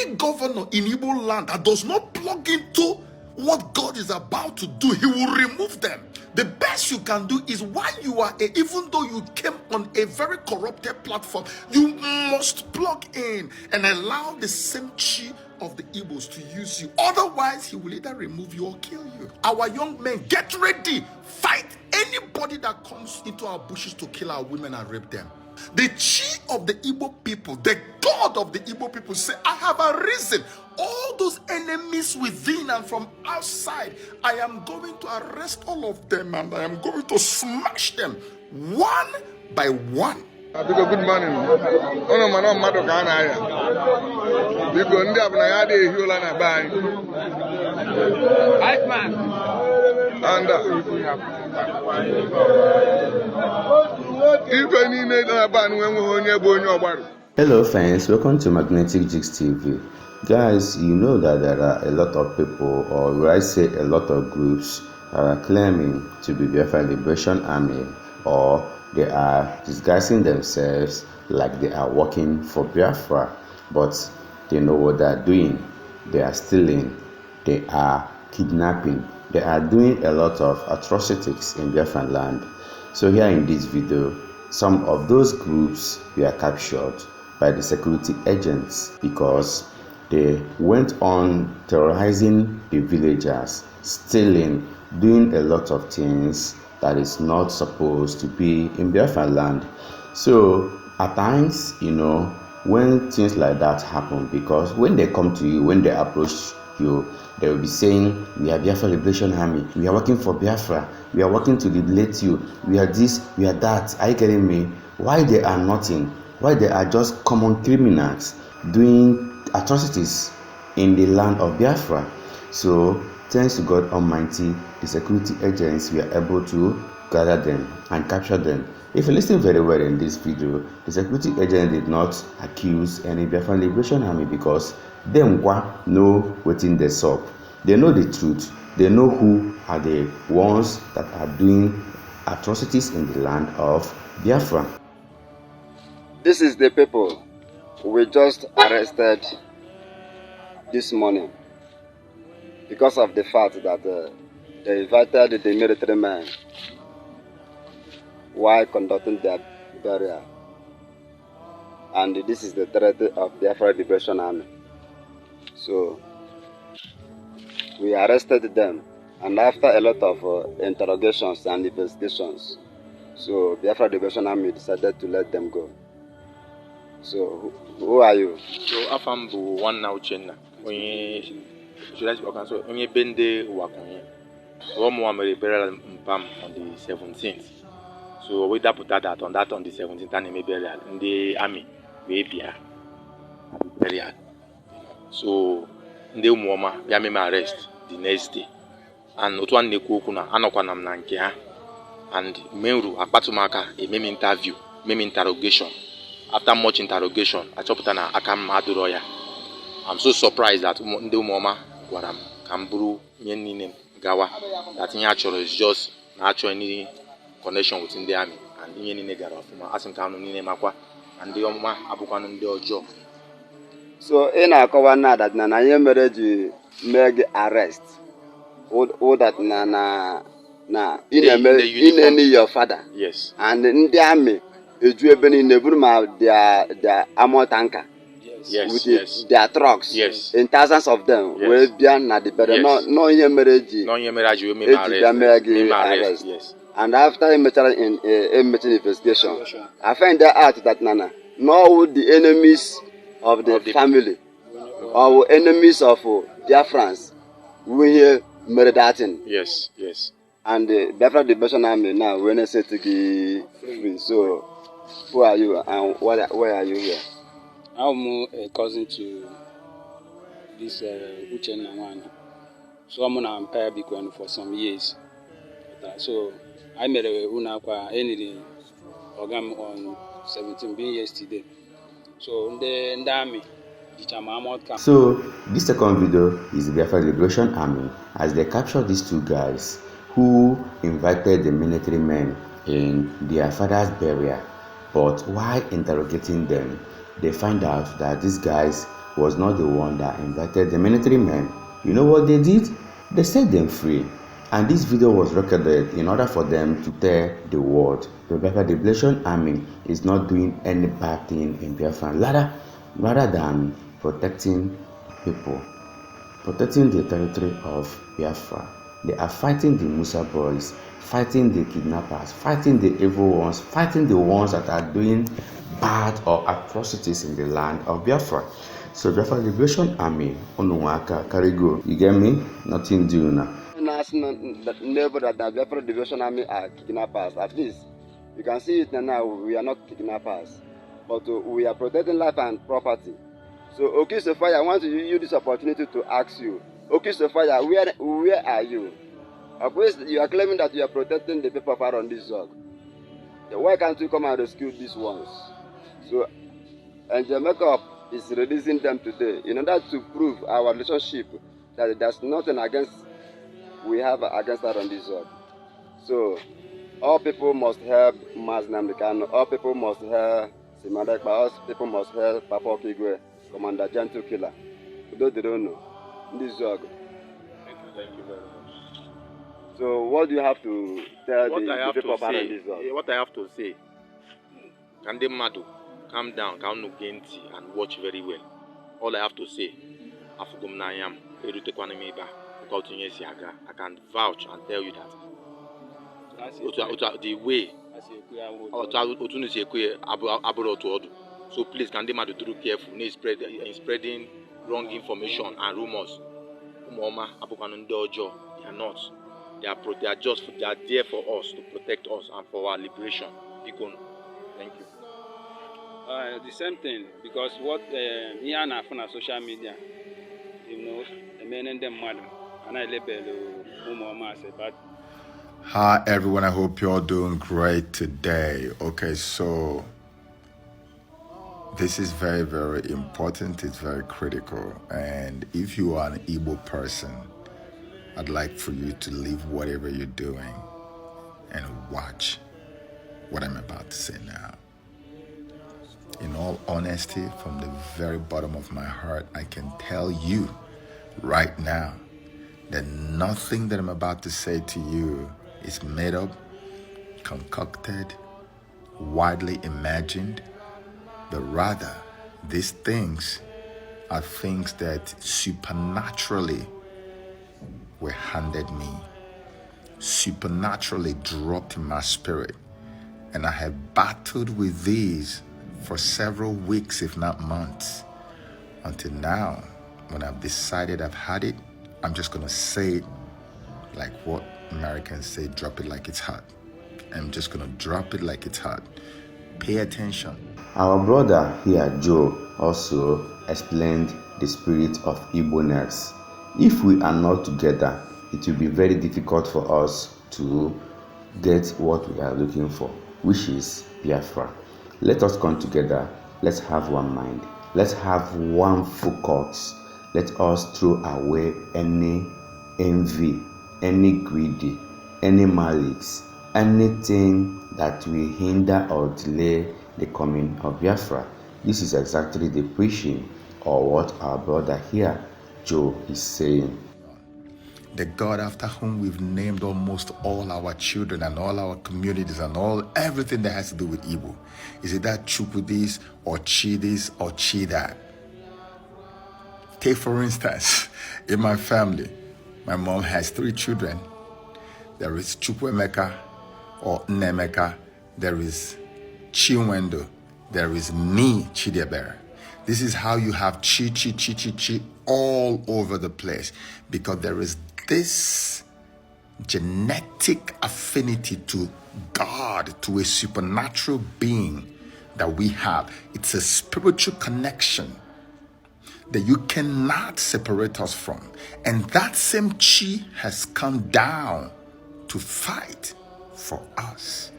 Any governor in Igbo land that does not plug into what God is about to do, he will remove them. The best you can do is, while you are even though you came on a very corrupted platform, you must plug in and allow the same chi of the Igbos to use you. Otherwise, he will either remove you or kill you. Our young men, get ready. Fight anybody that comes into our bushes to kill our women and rape them. The chi of the Igbo people, the God of the Igbo people, say, I have arisen. All those enemies within and from outside, I am going to arrest all of them and I am going to smash them one by one. Because good morning. Ono mano mado ka na ya. Because ndị abụna ya dị ehiola na be anyị. Right man. And ife niile na be anyị enweghị onye bụ onye ọgbaru. Hello friends, welcome to Magnetic Jigs TV. Guys, you know that there are a lot of people, or would I say a lot of groups, that are claiming to be Biafra Liberation Army, or they are disguising themselves like they are working for Biafra, but they know what they are doing. They are stealing, they are kidnapping, they are doing a lot of atrocities in Biafran land. So here in this video, some of those groups were captured by the security agents because they went on terrorizing the villagers, stealing, doing a lot of things that is not supposed to be in Biafra land. So at times, you know, when things like that happen, because when they come to you, when they approach you, they will be saying, we are Biafra Liberation Army, we are working for Biafra, we are working to liberate you, we are this, we are that. Are you getting me? Why they are nothing? Why they are just common criminals doing atrocities in the land of Biafra? So thanks to God Almighty, the security agents were able to gather them and capture them. If you listen very well in this video, the security agent did not accuse any Biafra Liberation Army because them know within the sub. They know the truth. They know who are the ones that are doing atrocities in the land of Biafra. This is the people we just arrested this morning because of the fact that they invited the military men while conducting their burial. And this is the threat of the Biafra Liberation Army. So we arrested them, and after a lot of interrogations and investigations, so the Biafra Liberation Army decided to let them go. So who are you? So Afambu one now Chenna. Onye bende wakonye. Romo amere burial mpam on the 17th. So we put that on the 17th and me burial in the army we bia burial. So ndị ụmụọma bịa me arrest the next day. And otu an na-ekwu okwu na anọkwana m na nke ha. And menru akpatumaka ememe interview, meme interrogation. After much interrogation, I chopped na akam aduro ya. I'm so surprised that ndị ụmụọma gwara m ka m bụrụ nye niile gawa. That ihe achọrọ is just na achọ any connection with ndị army, and ihe niile gara ọfụma. Asị m ka anụ niile makwa and ndị ọma abụkwanụ ndị ọjọọ. So in akọwa na that na ihe mere ji mee arrest. All that na in any your father. Yes. And ndị army eju ebe niile buru ma their armor tanker. Yes, with yes. Their trucks. Yes. In thousands of them. Yes. Wee bịa na the burial. No ihe mere ji. No ihe mere ji we arrest. Yes. And after a mature investigation, I find out that no the enemies of the family or enemies of Biafrans we hear murdering. Yes, yes. And the Biafra Liberation Army now when I say to be free. So who are you and where are you here? I'm a cousin to this Uchenna one. So I'm on Empire Big One for some years. So I made a Unaqua any program on 17 being yesterday. So the army. So this second video is the Biafra Liberation Army as they captured these two guys who invited the military men in their father's burial. But while interrogating them, they find out that these guys was not the one that invited the military men. You know what they did? They set them free. And this video was recorded in order for them to tell the world the Biafra Liberation Army is not doing any bad thing in Biafra, rather than protecting people, protecting the territory of Biafra. They are fighting the Musa boys, fighting the kidnappers, fighting the evil ones, fighting the ones that are doing bad or atrocities in the land of Biafra. So Biafra Liberation Army, Onuwaka, Karigo, you get me? Nothing doing now. Never that the Biafra Liberation Army are kidnappers. At least you can see it now. We are not kidnappers, but we are protecting life and property. So Okisofaya, I want to use this opportunity to ask you, Okisofaya, where are you? Of course, you are claiming that you are protecting the people around this zone. Why can't you come and rescue these ones? So, and Jamaica is releasing them today in order to prove our relationship that there's nothing we have against around this zone. So, all people must help Maznamikano, all people must help Simadekba, all people must help Papa Okigwe, Commander Gentle Killer. Those they don't know. This zone. Thank you very much. So what do you have to tell the people around this zone? What I have to say, Kande Madu, calm down, calm no genti, and watch very well. All I have to say, Afugum Nayam, Erute Kwanemeba, I can vouch and tell you that the way so please can they do careful spreading wrong information and rumors. They are not. They are there for us to protect us and for our liberation. Thank you. The same thing, because what me and I found on social media, you know, the men and them madam, and I label Mama say but. Hi everyone, I hope you're doing great today. Okay, so this is very, very important. It's very critical. And if you are an Igbo person, I'd like for you to leave whatever you're doing and watch what I'm about to say now. In all honesty, from the very bottom of my heart, I can tell you right now that nothing that I'm about to say to you is made up, concocted, widely imagined, but rather these things are things that supernaturally were handed me, supernaturally dropped in my spirit, and I have battled with these for several weeks, if not months, until now, when I've decided I've had it, I'm just gonna say it like what Americans say, drop it like it's hot. I'm just gonna drop it like it's hot. Pay attention. Our brother here, Joe, also explained the spirit of Igbo-ness. If we are not together, it will be very difficult for us to get what we are looking for, which is Biafra. Let us come together. Let's have one mind. Let's have one focus. Let us throw away any envy, any greedy, any malice, anything that will hinder or delay the coming of Biafra. This is exactly the preaching or what our brother here, Joe, is saying. The God after whom we've named almost all our children and all our communities and everything that has to do with Igbo. Is it that Chukwu this or Chi this or Chi that? Take for instance, in my family, my mom has 3 children. There is Chukwuemeka or Nnemeka. There is Chinwendo. There is me, Chidebere. This is how you have Chi all over the place, because there is this genetic affinity to God, to a supernatural being that we have. It's a spiritual connection that you cannot separate us from. And that same Chi has come down to fight for us,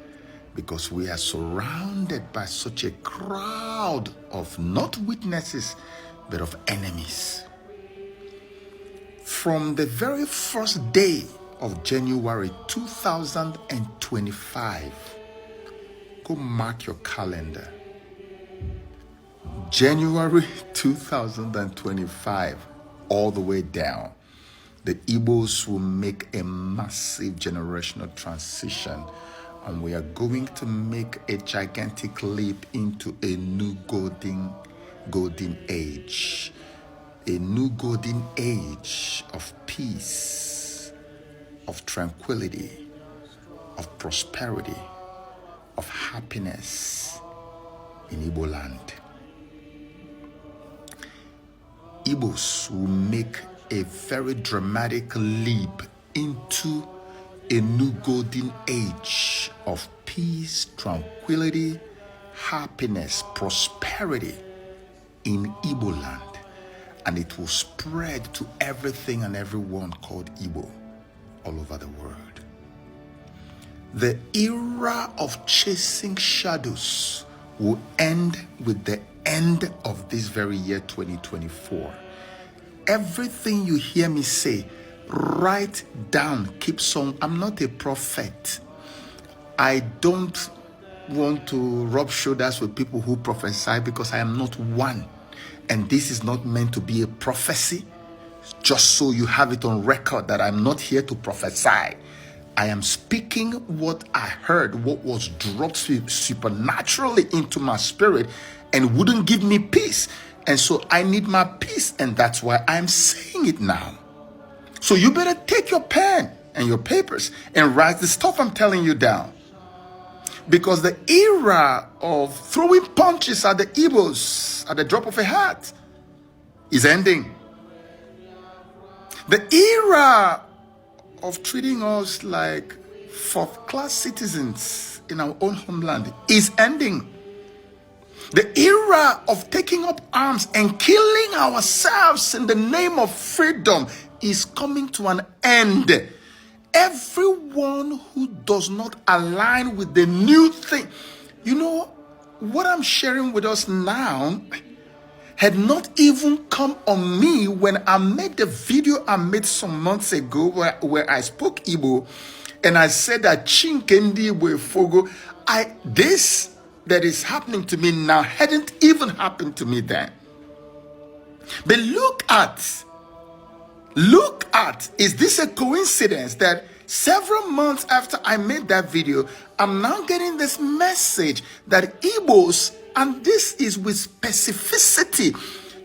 because we are surrounded by such a crowd of not witnesses, but of enemies. From the very first day of January 2025, go mark your calendar. January 2025, all the way down, the Igbos will make a massive generational transition, and we are going to make a gigantic leap into a new golden age. A new golden age of peace, of tranquility, of prosperity, of happiness in Igbo land. Igbos will make a very dramatic leap into a new golden age of peace, tranquility, happiness, prosperity in Igbo land. And it will spread to everything and everyone called Igbo all over the world. The era of chasing shadows will end with the end of this very year 2024. Everything you hear me say, write down, keep some. I'm not a prophet. I don't want to rub shoulders with people who prophesy because I am not one. And this is not meant to be a prophecy, just so you have it on record that I'm not here to prophesy. I am speaking what I heard, what was dropped supernaturally into my spirit and wouldn't give me peace. And so I need my peace, and that's why I'm saying it now. So you better take your pen and your papers and write the stuff I'm telling you down. Because the era of throwing punches at the Igbos at the drop of a hat is ending. The era of treating us like fourth-class citizens in our own homeland is ending. The era of taking up arms and killing ourselves in the name of freedom is coming to an end. Everyone who does not align with the new thing, you know, what I'm sharing with us now had not even come on me when I made the video I made some months ago where I spoke Igbo and I said that Chinkendi Fogo. This that is happening to me now hadn't even happened to me then. But look at, is this a coincidence that several months after I made that video, I'm now getting this message that Igbos, and this is with specificity,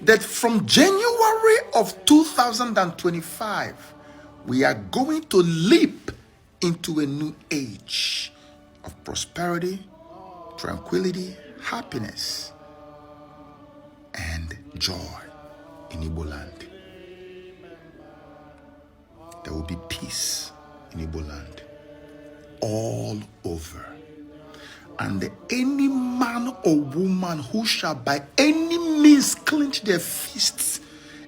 that from January of 2025, we are going to leap into a new age of prosperity, tranquility, happiness, and joy in Igbo land. There will be peace in Igbo land all over. And any man or woman who shall by any means clench their fists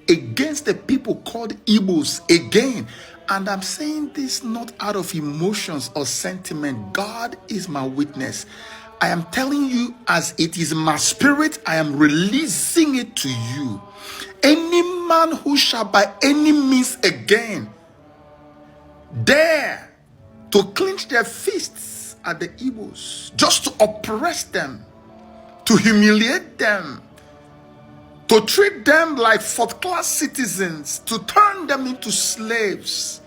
against the people called Igbos again, and I'm saying this not out of emotions or sentiment, God is my witness. I am telling you as it is my spirit, I am releasing it to you. Any man who shall by any means again dare to clench their fists at the Igbos, just to oppress them, to humiliate them, to treat them like fourth-class citizens, to turn them into slaves,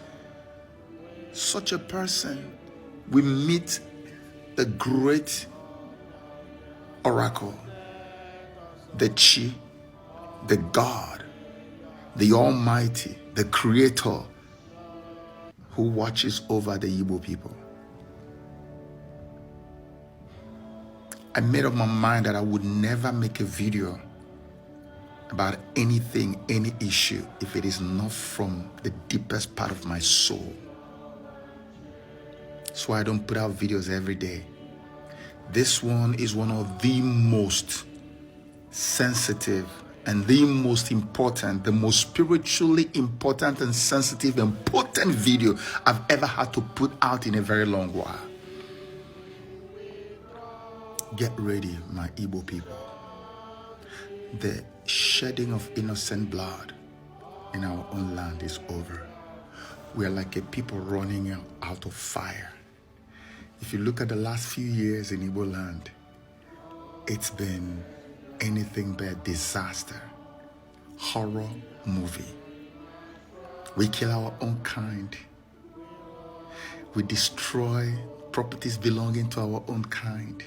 such a person will meet the great oracle, the Chi, the God, the Almighty, the Creator, who watches over the Igbo people. I made up my mind that I would never make a video about anything, any issue, if it is not from the deepest part of my soul. So I don't put out videos every day. This one is one of the most sensitive and the most important, the most spiritually important and sensitive and potent video I've ever had to put out in a very long while. Get ready, my Igbo people. The shedding of innocent blood in our own land is over. We are like a people running out of fire. If you look at the last few years in Igbo land, it's been anything but disaster, horror movie. We kill our own kind. We destroy properties belonging to our own kind.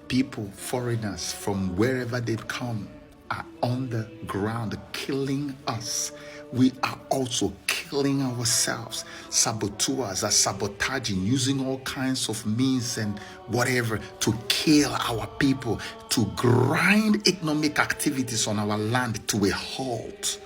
People, foreigners from wherever they've come, are on the ground killing us. We are also killing ourselves. Saboteurs are sabotaging, using all kinds of means and whatever to kill our people, to grind economic activities on our land to a halt,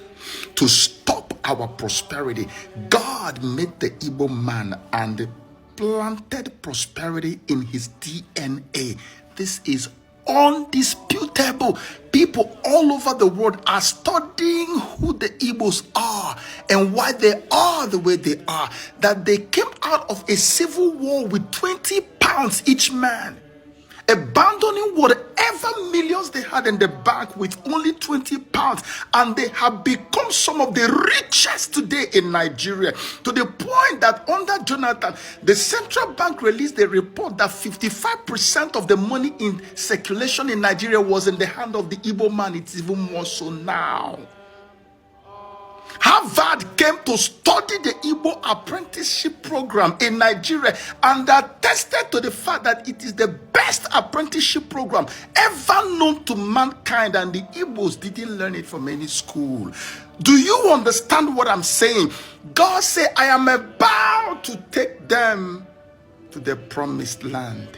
to stop our prosperity. God made the Igbo man and planted prosperity in his DNA. This is undisputable. People all over the world are studying who the Igbos are and why they are the way they are. That they came out of a civil war with 20 pounds each man, abandoning whatever millions they had in the bank with only 20 pounds, and they have become some of the richest today in Nigeria, to the point that under Jonathan, the central bank released a report that 55% of the money in circulation in Nigeria was in the hand of the Igbo man. It's even more so now. Harvard came to study the Igbo apprenticeship program in Nigeria and attested to the fact that it is the best apprenticeship program ever known to mankind, and the Igbos didn't learn it from any school. Do you understand what I'm saying? God said, I am about to take them to the promised land.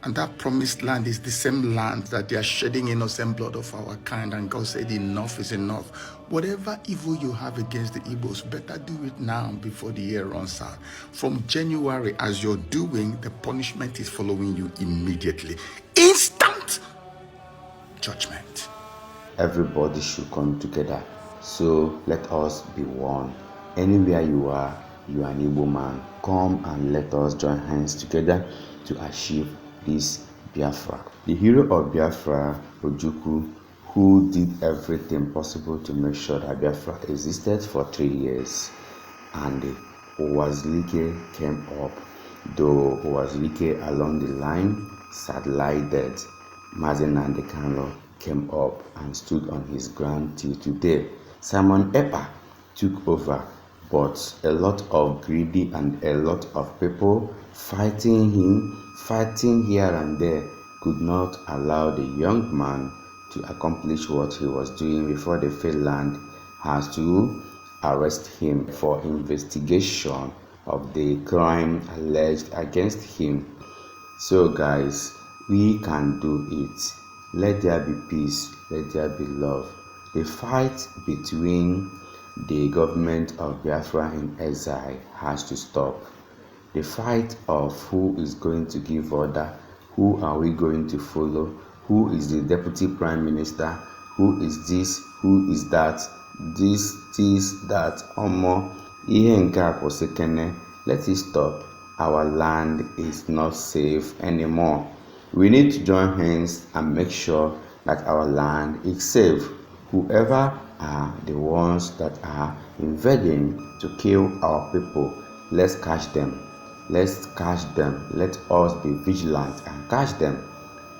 And that promised land is the same land that they are shedding innocent blood of our kind. And God said, enough is enough. Whatever evil you have against the Igbos, better do it now before the year runs out. From January, as you're doing, the punishment is following you immediately. Instant judgment. Everybody should come together. So let us be one. Anywhere you are an Igbo man, come and let us join hands together to achieve this Biafra. The hero of Biafra, Ojukwu, who did everything possible to make sure that Biafra existed for 3 years, and Owazlike came up. Though Owazlike along the line sidelighted, Mazen Nnamdi Kanu came up and stood on his ground till today. Simon Ekpa took over, but a lot of greedy and a lot of people fighting him, fighting here and there, could not allow the young man to accomplish what he was doing before the failed land has to arrest him for investigation of the crime alleged against him. So guys, we can do it. Let there be peace, let there be love. The fight between the government of Biafra in exile has to stop. The fight of who is going to give order, who are we going to follow, who is the deputy prime minister, who is this, who is that, this, that, ihe nke a kwụsịkene. Let it stop. Our land is not safe anymore. We need to join hands and make sure that our land is safe. Whoever are the ones that are invading to kill our people, let's catch them. Let's catch them. Let us be vigilant and catch them.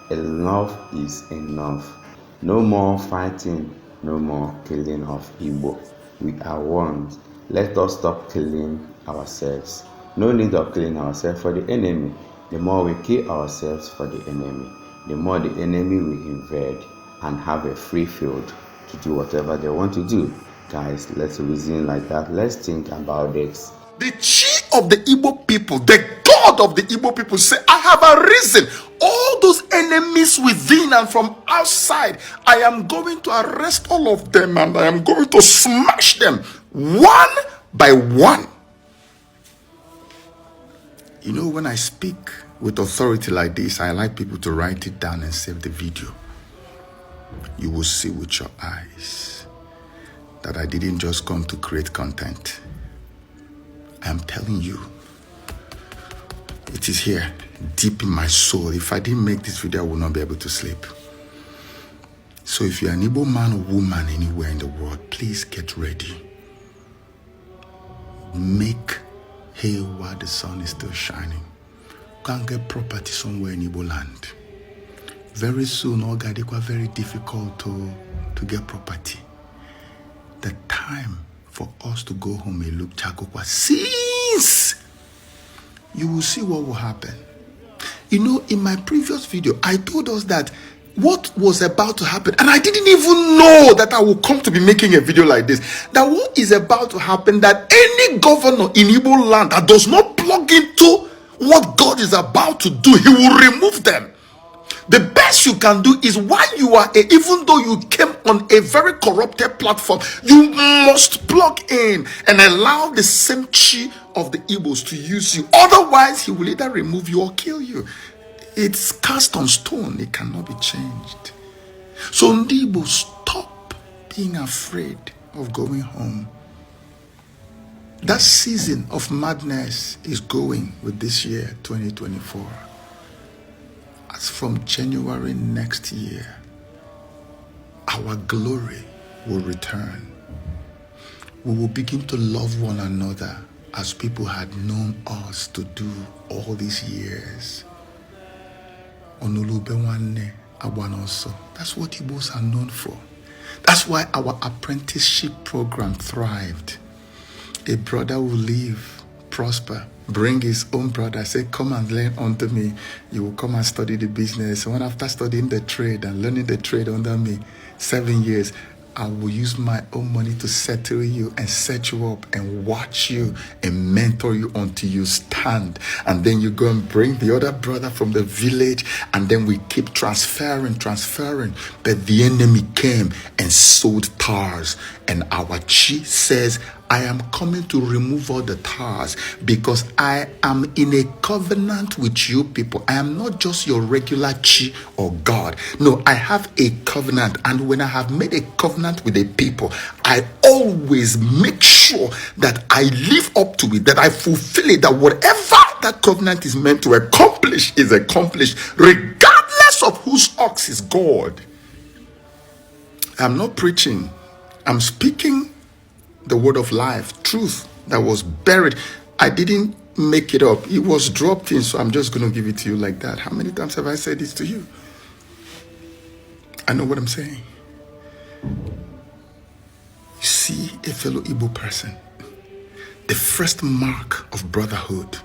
Enough is enough. No more fighting, no more killing of Igbo. We are one. Let us stop killing ourselves. No need of killing ourselves for the enemy. The more we kill ourselves for the enemy, the more the enemy will invade and have a free field to do whatever they want to do. Guys, let's reason like that. Let's think about this. The chief of the Igbo people, the God of the Igbo people, say, I have arisen all those enemies within and from outside. I am going to arrest all of them and I am going to smash them one by one. You know, when I speak with authority like this, I like people to write it down and save the video. You will see with your eyes that I didn't just come to create content. I am telling you, it is here, deep in my soul. If I didn't make this video, I would not be able to sleep. So if you're an Igbo man or woman anywhere in the world, please get ready. Make hay while the sun is still shining. Go and get property somewhere in Igbo land. very soon, all got very difficult to get property. The time for us to go home and look Chakokwa, since you will see what will happen. You know, in my previous video, I told us that what was about to happen, and I didn't even know that I would come to be making a video like this, that what is about to happen, that any governor in Igbo land that does not plug into what God is about to do, he will remove them. The best you can do is, while you are even though you came on a very corrupted platform, you must plug in and allow the same chi of the Igbos to use you. Otherwise, he will either remove you or kill you. It's cast on stone. It cannot be changed. So Ndibo, stop being afraid of going home. That season of madness is going with this year, 2024. As from January next year, our glory will return. We will begin to love one another as people had known us to do all these years. Onulubewane Abwanoso. That's what Igbos are known for. That's why our apprenticeship program thrived. A brother will live, prosper, bring his own brother, say, come and learn unto me. You will come and study the business. And when after studying the trade and learning the trade under me, 7 years, I will use my own money to settle you and set you up and watch you and mentor you until you stand. And then you go and bring the other brother from the village, and then we keep transferring. But the enemy came and sowed tares. And our chief says, I am coming to remove all the tares because I am in a covenant with you people. I am not just your regular chi or God. No, I have a covenant. And when I have made a covenant with a people, I always make sure that I live up to it, that I fulfill it, that whatever that covenant is meant to accomplish is accomplished, regardless of whose ox is God. I'm not preaching. I'm speaking the word of life, truth that was buried. I didn't make it up. It was dropped in, so I'm just going to give it to you like that. How many times have I said this to you? I know what I'm saying. You see a fellow Igbo person, the first mark of brotherhood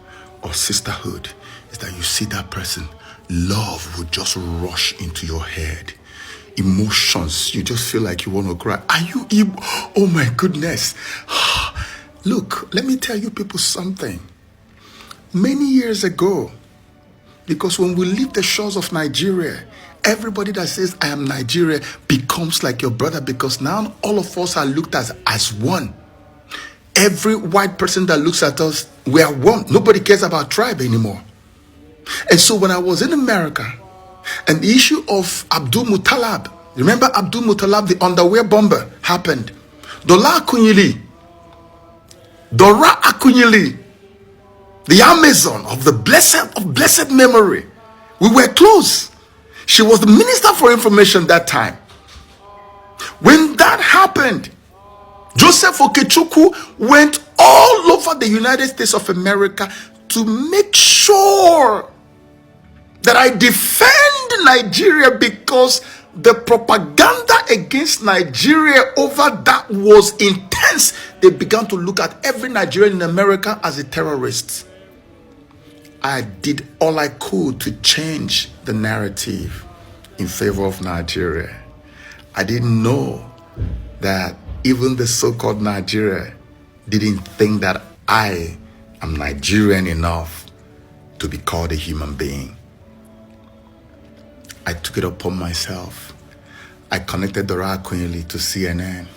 or sisterhood is that you see that person, love will just rush into your head. Emotions, you just feel like you want to cry. Are you Igbo? Oh my goodness. Look, let me tell you people something. Many years ago, because when we leave the shores of Nigeria, everybody that says I am Nigeria becomes like your brother, because now all of us are looked at as one. Every white person that looks at us, we are one. Nobody cares about tribe anymore. And so when I was in America, and the issue of Abdul Muttalib, remember Abdul Muttalib, the underwear bomber, happened. Dora Akunyili, the Amazon of the blessed memory, we were close. She was the Minister for Information that time. When that happened, Joseph Okechukwu went all over the United States of America to make sure that I defend Nigeria, because the propaganda against Nigeria over that was intense. They began to look at every Nigerian in America as a terrorist. I did all I could to change the narrative in favor of Nigeria. I didn't know that even the so-called Nigeria didn't think that I am Nigerian enough to be called a human being. I took it upon myself. I connected Dora Akunyili to CNN.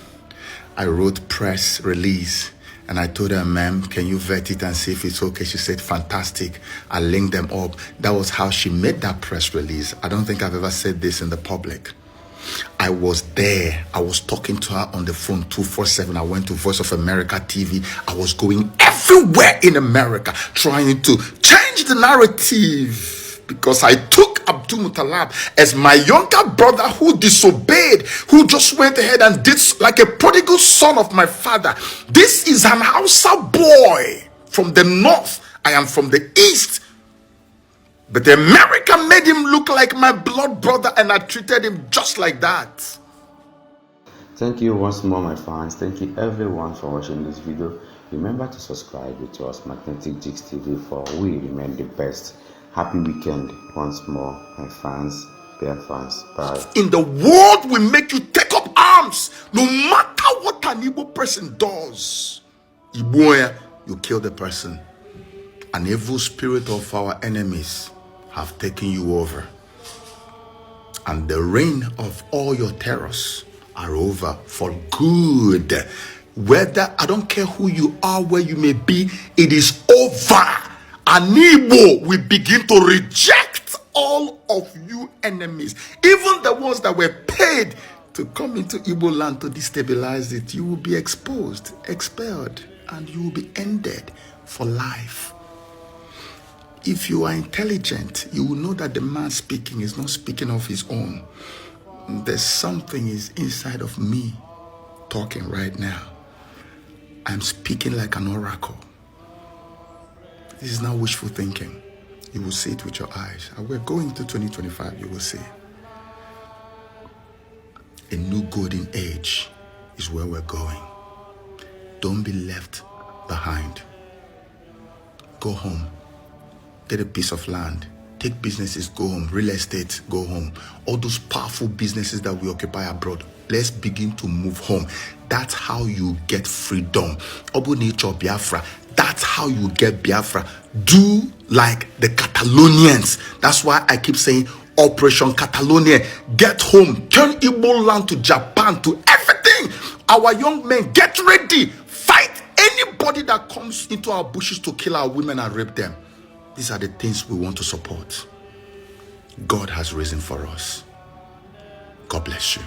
I wrote press release and I told her, ma'am, can you vet it and see if it's okay? She said, fantastic. I linked them up. That was how she made that press release. I don't think I've ever said this in the public. I was there. I was talking to her on the phone 24/7. I went to Voice of America TV. I was going everywhere in America trying to change the narrative, because I took Abdul Muttalib as my younger brother who disobeyed, who just went ahead and did like a prodigal son of my father. This is an Hausa boy from the north. I am from the east. But America made him look like my blood brother, and I treated him just like that. Thank you once more, my fans. Thank you everyone for watching this video. Remember to subscribe to us, Magnetic Jigs TV, for we remain the best. Happy weekend once more, my fans, Biafrans. Bye. In the world will make you take up arms, no matter what an Igbo person does. Igbo, you kill the person. An evil spirit of our enemies have taken you over, and the reign of all your terrors are over for good. Whether, I don't care who you are, where you may be, it is over. An Igbo will begin to reject all of you enemies, even the ones that were paid to come into Igbo land to destabilize it. You will be exposed, expelled, and you will be ended for life. If you are intelligent, you will know that the man speaking is not speaking of his own. There's something is inside of me talking right now. I'm speaking like an oracle. This is not wishful thinking. You will see it with your eyes. And we're going to 2025, you will see. A new golden age is where we're going. Don't be left behind. Go home. Get a piece of land. Take businesses, go home. Real estate, go home. All those powerful businesses that we occupy abroad, let's begin to move home. That's how you get freedom. Obu nature Biafra. That's how you get Biafra. Do like the Catalonians. That's why I keep saying Operation Catalonia. Get home. Turn Igbo land to Japan, to everything. Our young men, get ready. Fight anybody that comes into our bushes to kill our women and rape them. These are the things we want to support. God has risen for us. God bless you.